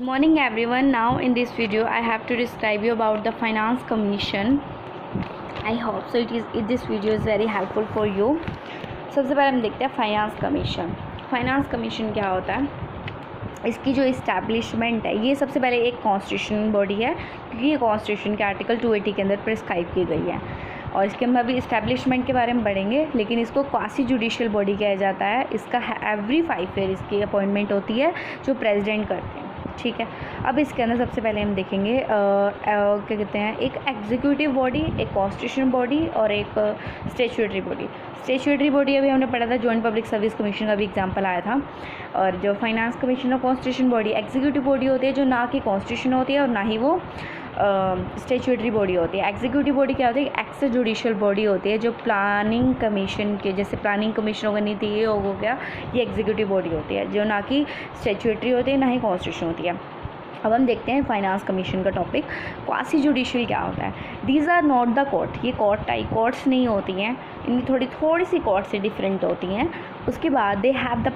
Morning everyone. Now in this video I have to describe you about the finance commission. I hope so this video is very helpful for you. सबसे पहले हम देखते हैं finance commission. Finance commission क्या होता है, इसकी जो इस्टेब्लिशमेंट है ये सबसे पहले एक कॉन्स्टिट्यूशन बॉडी है, क्योंकि ये कॉन्स्टिट्यूशन के आर्टिकल 280 के अंदर प्रिस्क्राइब की गई है. और इसके हम अभी इस्टेब्लिशमेंट के बारे में पढ़ेंगे, लेकिन इसको क्वासी जुडिशियल बॉडी कहा जाता है. इसका एवरी 5 ईयर इसकी अपॉइंटमेंट होती है जो प्रेसिडेंट करते हैं. ठीक है, अब इसके अंदर सबसे पहले हम देखेंगे क्या कहते हैं, एक एग्जीक्यूटिव बॉडी, एक कॉन्स्टिट्यूशन बॉडी और एक स्टैट्यूटरी बॉडी. स्टैट्यूटरी बॉडी अभी हमने पढ़ा था, जॉइंट पब्लिक सर्विस कमीशन का भी एग्जांपल आया था. और जो फाइनेंस कमीशन और कॉन्स्टिट्यूशन बॉडी, एग्जीक्यूटिव बॉडी होती है जो ना कि कॉन्स्टिट्यूशन होती है और ना ही वो स्टैट्यूटरी बॉडी होती है. एग्जीक्यूटिव बॉडी क्या होती है, एक्स जुडिशियल बॉडी होती है जो प्लानिंग कमीशन के, जैसे प्लानिंग कमीशन होगा नीति आयोग हो गया, ये एग्जीक्यूटिव बॉडी होती है जो ना कि स्टैट्यूटरी होती है ना ही कॉन्स्टिट्यूशन होती है. अब हम देखते हैं फाइनेंस कमीशन का टॉपिक. क्वासी जुडिशियल क्या होता है, these are not the court, ये कोर्ट टाइप कोर्ट्स नहीं होती हैं, इनकी थोड़ी सी कोर्ट से डिफरेंट होती हैं. उसके बाद they have the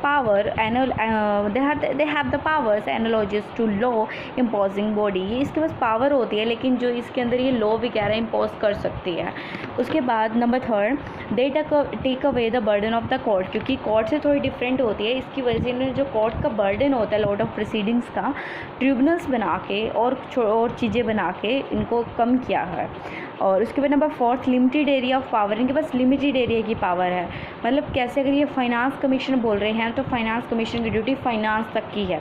powers analogous to law imposing body, ये इसके पास पावर होती है लेकिन जो इसके अंदर ये लॉ वगैरह इम्पोज कर सकती है. उसके बाद number 3, they take away the burden of the court, क्योंकि कोर्ट से थोड़ी डिफरेंट होती है, इसकी वजह से इन्होंने जो कोर्ट का बर्डन होता है लॉट ऑफ प्रोसीडिंग्स का, ट्रिब्यूनल्स बना के और चीज़ें बना के इनको कम किया है. और उसके बाद number 4, limited area of power, इनके पास लिमिटेड एरिया की पावर है. मतलब कैसे, अगर ये फाइनेंस कमीशन बोल रहे हैं तो फाइनेंस कमीशन की ड्यूटी फाइनेंस तक की है.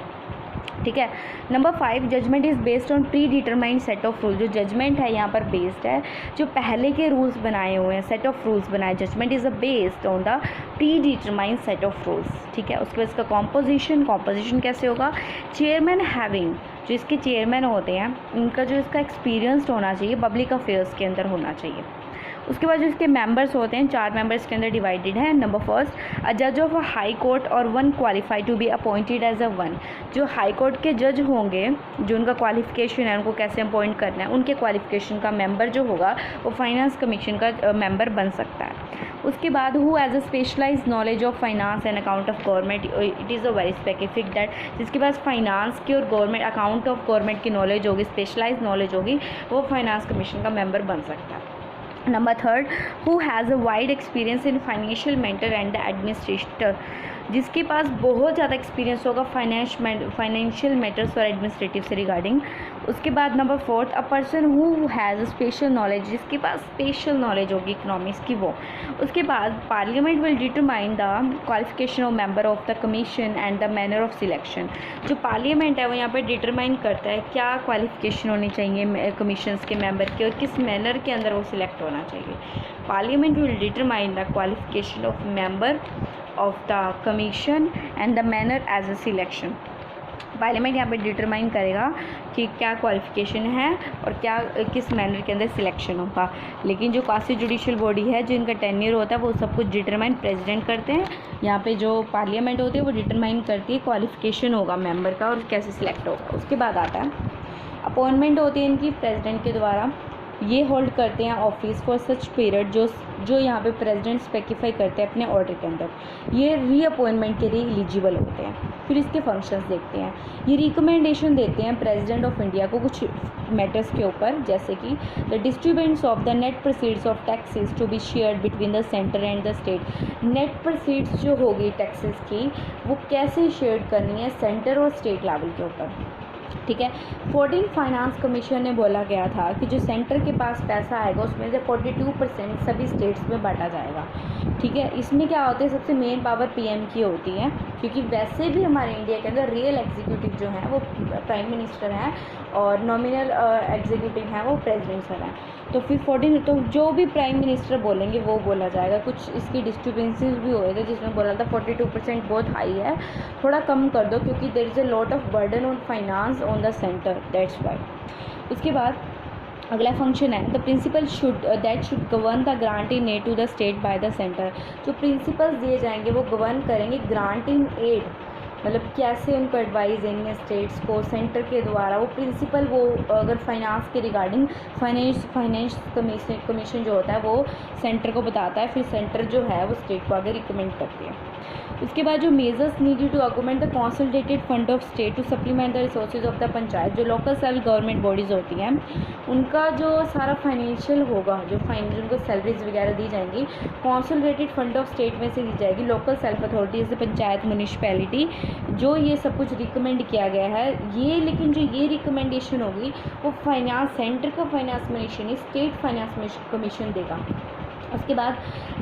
ठीक है. Number 5, judgment is based on predetermined set of rule, जो जजमेंट है यहाँ पर बेस्ड है जो पहले के रूल्स बनाए हुए हैं, सेट ऑफ रूल्स बनाए. Judgment is based on the predetermined set of rules. ठीक है. उसके बाद इसका कॉम्पोजिशन कैसे होगा, चेयरमैन हैविंग, जो इसके चेयरमैन होते हैं उनका जो इसका एक्सपीरियंस होना चाहिए, पब्लिक अफेयर्स के अंदर होना चाहिए. उसके बाद जो इसके मेंबर्स होते हैं 4 मेंबर्स के अंदर डिवाइडेड है. नंबर 1, अ जज ऑफ अ हाई कोर्ट और 1 qualified to be appointed as a 1, जो हाई कोर्ट के जज होंगे, जो उनका क्वालिफिकेशन है, उनको कैसे अपॉइंट करना है, उनके क्वालिफिकेशन का मेंबर जो होगा वो फाइनेंस कमीशन का मेंबर बन सकता है. उसके बाद who as a specialise knowledge of finance and account of government, it is a very specific that, जिसके पास फाइनेंस की और गवर्नमेंट अकाउंट ऑफ गवर्नमेंट की नॉलेज होगी, स्पेशलाइज नॉलेज होगी, वो फाइनेंस कमीशन का मेंबर बन सकता है. Number 3, who has a wide experience in financial matter and the administrator, जिसके पास बहुत ज़्यादा एक्सपीरियंस होगा फाइनेंशियल मैटर्स और एडमिनिस्ट्रेटिव से रिगार्डिंग. उसके बाद number 4, a person who has a special knowledge, जिसके पास स्पेशल नॉलेज होगी इकोनॉमिक्स की वो. उसके बाद parliament will determine the qualification of member of the commission and the manner of selection, जो पार्लियामेंट है वो यहाँ पर डिटरमाइन करता है क्या क्वालिफिकेशन होनी चाहिए कमीशंस के मेंबर की और किस मैनर के अंदर वो सिलेक्ट होना चाहिए. Parliament will determine the qualification of member of the commission and the manner as a selection. Parliament यहाँ पे डिटरमाइन करेगा कि क्या क्वालिफिकेशन है और क्या किस मैनर के अंदर सिलेक्शन होगा. लेकिन जो क्वासी जुडिशियल बॉडी है, जो इनका टेन्योर होता है, वो सब कुछ डिटरमाइन प्रेसिडेंट करते हैं. यहाँ पे जो पार्लियामेंट होती है वो डिटरमाइन करती है क्वालिफिकेशन होगा मेंबर का और कैसे सिलेक्ट होगा. उसके बाद आता है अपॉइंटमेंट होती है इनकी प्रेसिडेंट के द्वारा. ये होल्ड करते हैं ऑफिस फॉर सच पीरियड जो यहाँ पे प्रेसिडेंट स्पेसिफाई करते हैं अपने ऑर्डर के अंदर. ये रीअपॉइंटमेंट के लिए एलिजिबल होते हैं. फिर इसके फंक्शंस देखते हैं. ये रिकमेंडेशन देते हैं प्रेसिडेंट ऑफ इंडिया को कुछ मैटर्स के ऊपर, जैसे कि the distributions of the net proceeds of taxes to be shared between the centre and the state. Net proceeds जो होगी टैक्सेस की वो कैसे शेयर करनी है सेंटर और स्टेट लेवल के ऊपर. ठीक है. 14 फाइनेंस कमीशन ने बोला गया था कि जो सेंटर के पास पैसा आएगा उसमें से 42% सभी स्टेट्स में बांटा जाएगा. ठीक है. इसमें क्या होता है, सबसे मेन पावर पीएम की होती है, क्योंकि वैसे भी हमारे इंडिया के अंदर रियल एग्जीक्यूटिव जो हैं वो प्राइम मिनिस्टर हैं और नॉमिनल एग्जीक्यूटिव हैं वो प्रेसिडेंट सर हैं. तो फिर 14, तो जो भी प्राइम मिनिस्टर बोलेंगे वो बोला जाएगा. कुछ इसकी डिस्टर्बेंसेस भी हुए थे जिसमें बोला था 42% बहुत हाई है, थोड़ा कम कर दो, क्योंकि there is a lot of burden on finance on the centre, that's why. उसके बाद अगला फंक्शन है the principle should govern the grant in aid to the state by the centre. जो प्रिंसिपल्स दिए जाएंगे वो गवर्न करेंगे ग्रांट इन एड मतलब कैसे उनको एडवाइस देंगे स्टेट्स को सेंटर के द्वारा, वो प्रिंसिपल वो अगर फाइनेंस के रिगार्डिंग फाइनेंस कमीशन जो होता है वो सेंटर को बताता है, फिर सेंटर जो है वो स्टेट को आगे रिकमेंड करती है। उसके बाद जो measures needed to augment the consolidated fund of state to supplement the resources of the panchayat, जो लोकल सेल्फ गवर्नमेंट बॉडीज़ होती हैं उनका जो सारा फाइनेंशियल होगा, जो उनको सैलरीज वगैरह दी जाएंगी कंसोलिडेटेड फंड ऑफ स्टेट में से दी जाएगी। लोकल सेल्फ अथॉरिटी जैसे पंचायत म्यूनिसिपैलिटी जो ये सब कुछ रिकमेंड किया गया है ये, लेकिन जो ये रिकमेंडेशन होगी वो फाइनेंस सेंटर का finance ministry state finance commission देगा। उसके बाद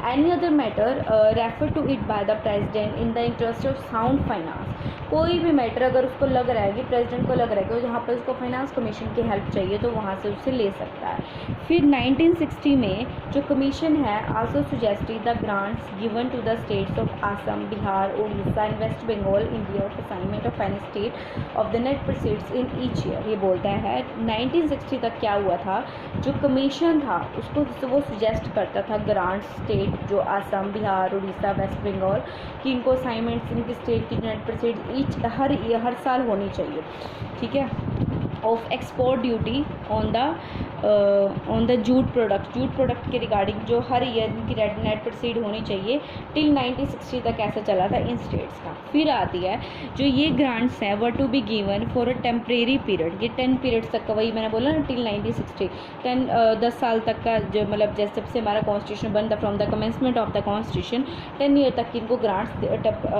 any other matter refer to it by the president in the interest of sound finance, कोई भी मैटर अगर उसको लग रहा है कि प्रेसिडेंट को लग रहा है कि जहाँ पर उसको फाइनेंस कमीशन की हेल्प चाहिए तो वहाँ से उससे ले सकता है। फिर 1960 में जो कमीशन है also suggested the grants given to the states of Assam, Bihar, Orissa and West Bengal in the of assignment of any state of the net proceeds in each year. ये बोलता है 1960 तक क्या हुआ था, जो कमीशन था उसको वो सुजेस्ट करता था ग्रांट्स स्टेट जो आसम, बिहार, उड़ीसा, वेस्ट बंगाल कि इनको असाइनमेंट्स इनकी स्टेट की नेट प्रोसीड हर साल होनी चाहिए, ठीक है, of export duty on the jute product के रिगार्डिंग जो हर ईयर इनकी नेट प्रोसीड होनी चाहिए टिल 1960 तक ऐसा चला था इन स्टेट्स का। फिर आती है जो ये ग्रांट्स हैं were to be given for a temporary period, ये 10 पीरियड्स तक का, वही मैंने बोला ना टिल 1960 10 साल तक का, जो मतलब जैसे जब से हमारा कॉन्स्टिट्यूशन बनता from the commencement of the constitution 10 year तक इनको ग्रांट्स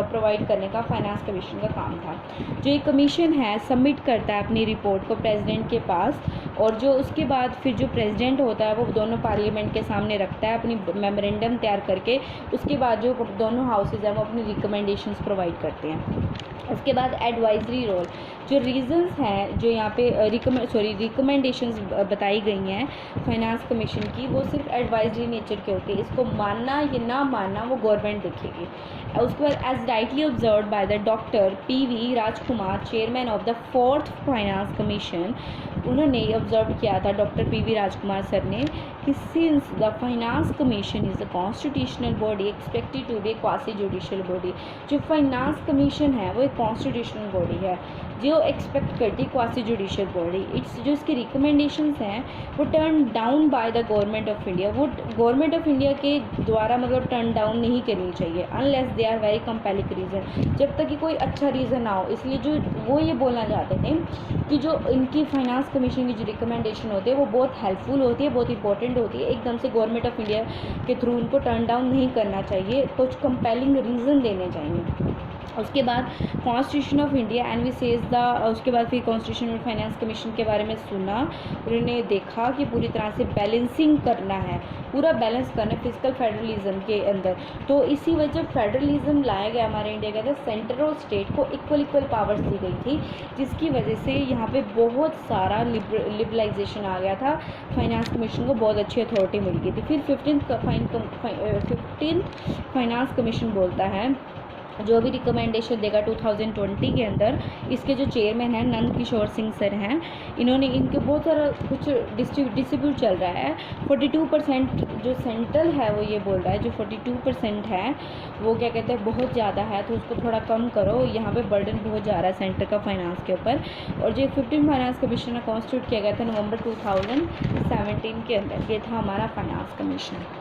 प्रोवाइड करने का फाइनेंस कमीशन का काम था। जो ये कमीशन है सबमिट करता है अपनी रिपोर्ट को प्रेसिडेंट के पास, और जो उसके बाद फिर जो प्रेसिडेंट होता है वो दोनों पार्लियामेंट के सामने रखता है अपनी मेमोरेंडम तैयार करके, उसके बाद जो दोनों हाउसेज हैं वो अपनी रिकमेंडेशंस प्रोवाइड करते हैं। उसके बाद एडवाइजरी रोल, जो रीजंस हैं जो यहाँ पे रिकमेंडेशंस बताई गई हैं फाइनेंस कमीशन की, वो सिर्फ एडवाइजरी नेचर के होते हैं, इसको मानना या ना मानना वो गवर्नमेंट देखेगी। उसके बाद as rightly observe by the doctor PV. Rajkumar chairman of the 4th finance commission, उन्होंने ऑब्जर्व किया था डॉक्टर पी.वी. राजकुमार सर ने कि since the finance commission is a constitutional body expected to be quasi judicial body, जो finance commission है वो एक constitutional body है जो एक्सपेक्ट करती क्वासी जुडिशियल बॉडी, इट्स जो इसकी रिकमेंडेशंस हैं वो turn down by the government of India, वो गवर्नमेंट ऑफ इंडिया के द्वारा मतलब टर्न डाउन नहीं करनी चाहिए unless they are very compelling reason, जब तक कि कोई अच्छा रीज़न ना हो। इसलिए जो वो ये बोलना चाहते थे कि जो इनकी फाइनेंस कमीशन की जो रिकमेंडेशन होती है वो बहुत हेल्पफुल होती है, बहुत इंपॉर्टेंट होती है, एकदम से गवर्नमेंट ऑफ इंडिया के थ्रू उनको टर्न डाउन नहीं करना चाहिए, कुछ कंपेलिंग रीज़न देने चाहिए। उसके बाद constitution of India and we says the, उसके बाद फिर कॉन्स्टिट्यूशन और फाइनेंस कमीशन के बारे में सुना, उन्होंने देखा कि पूरी तरह से बैलेंसिंग करना है, पूरा बैलेंस करना है फिजिकल फेडरलिज्म के अंदर। तो इसी वजह फेडरलिज्म लाया गया हमारे इंडिया के अंदर, सेंटर और स्टेट को इक्वल पावर्स दी गई थी, जिसकी वजह से यहाँ पे बहुत सारा लिबरलाइजेशन आ गया था, फाइनेंस कमीशन को बहुत अच्छी अथॉरिटी मिल गई थी। फिर 15th फाइनेंस कमीशन बोलता है जो भी रिकमेंडेशन देगा 2020 के अंदर, इसके जो चेयरमैन हैं नंद किशोर सिंह सर हैं, इन्होंने इनके बहुत सारा कुछ डिस्ट्रीब्यूट चल रहा है। 42% जो सेंट्रल है वो ये बोल रहा है जो 42% है वो क्या कहते हैं बहुत ज़्यादा है, तो उसको थोड़ा कम करो, यहाँ पे बर्डन बहुत जा रहा है सेंटर का फाइनेंस के ऊपर। और जो 15 फाइनेंस कमीशन कॉन्स्टिट्यूट किया गया था नवंबर 2017 के अंदर, ये था हमारा फाइनेंस कमीशन।